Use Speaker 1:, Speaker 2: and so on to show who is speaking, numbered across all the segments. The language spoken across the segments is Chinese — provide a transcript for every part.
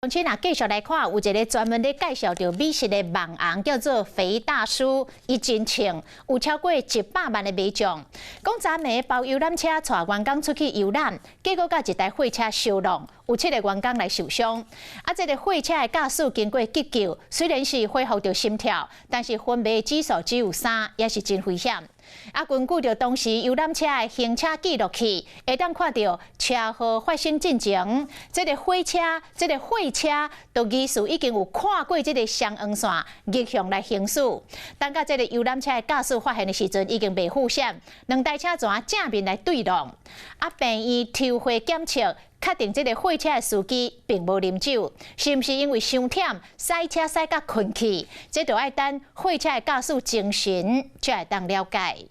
Speaker 1: 而且继续来看，有一个专门咧介绍着美食的网红，叫做肥大叔，伊真称有超过100万的迷众。讲昨暝包游览车带员工出去游览，结果甲一台货车相撞，有7个员工来受伤。这个货车的驾驶经过急救，虽然是恢复着心跳，但是昏迷指数只有3，也是真危险。根据着当时游览车的行车记录器，会当看到车祸发生进前，这个货车都疑似已经有跨过这个双黄线，逆向来行驶。等到这个游览车的驾驶发现的时阵，已经未负险，2台车全正面来对撞。病院抽血检测，确定这个货车的司机并无啉酒，是毋是因为伤忝塞车塞到困去？这就要等货车的驾驶精神才会当了解。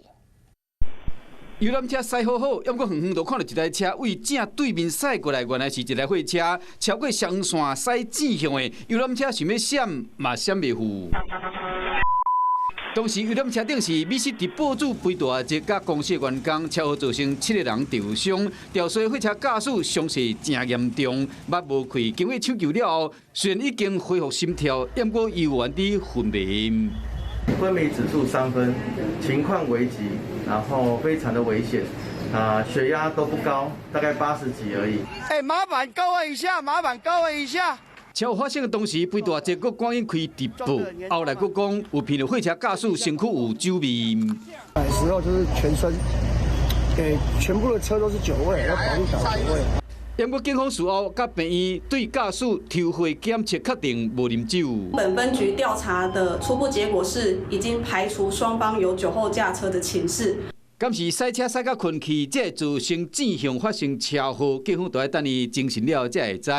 Speaker 2: 游览车驶好好，不过远远就看到一台车为正对面驶过来，原来是一台货车超过双线驶正向的游览车，想要闪嘛闪袂赴。当时游览车顶是美食伫博主肥大只甲公司员工，车祸造成7个人受伤，吊衰货车驾驶伤势真严重，目无开。经过抢救了后，虽然已经恢复心跳，不过依然伫昏迷。
Speaker 3: 昏迷指数3分，情况危急，然后非常的危险，血压都不高，大概80几而已。
Speaker 4: 麻烦各位一下，麻烦各位一下。
Speaker 2: 车祸发生的同时，肥大只阁赶紧开直播，后来阁讲有骗了货车驾驶身躯有酒味。
Speaker 4: 时候就是全身，全部的车都是酒味，要保护小酒味。
Speaker 2: 不过警方事后甲病院对驾驶抽血检测，确定无啉酒。
Speaker 5: 本分局调查的初步结果是，已经排除双方有酒后驾车的情事。
Speaker 2: 敢是赛车赛到困去，才会造成正向发生车祸，警方都要等伊精神了才会知。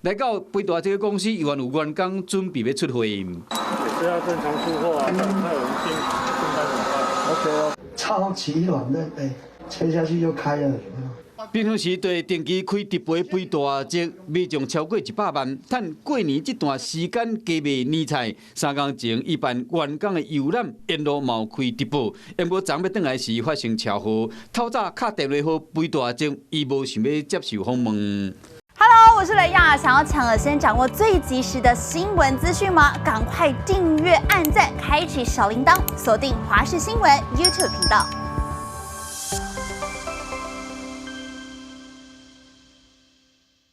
Speaker 2: 来到肥大这个公司，依然有员工准备要出会。
Speaker 6: 也是要正常出货啊，那我们订单怎么办
Speaker 4: ？OK 哦，超级软嫩，吹下去就开了。
Speaker 2: 平常时对定期开直播肥大只买中超过100万，趁过年这段时间加卖年菜。3天前，一般员工的游览沿路冒开直播，不过昨要转来时发生车祸，透早打电话给肥大只，伊无想要接受访问。
Speaker 7: Hello， 我是雷亚，想要抢了先掌握最及时的新闻资讯吗？赶快订阅、按赞、开启小铃铛，锁定华视新闻 YouTube 频道。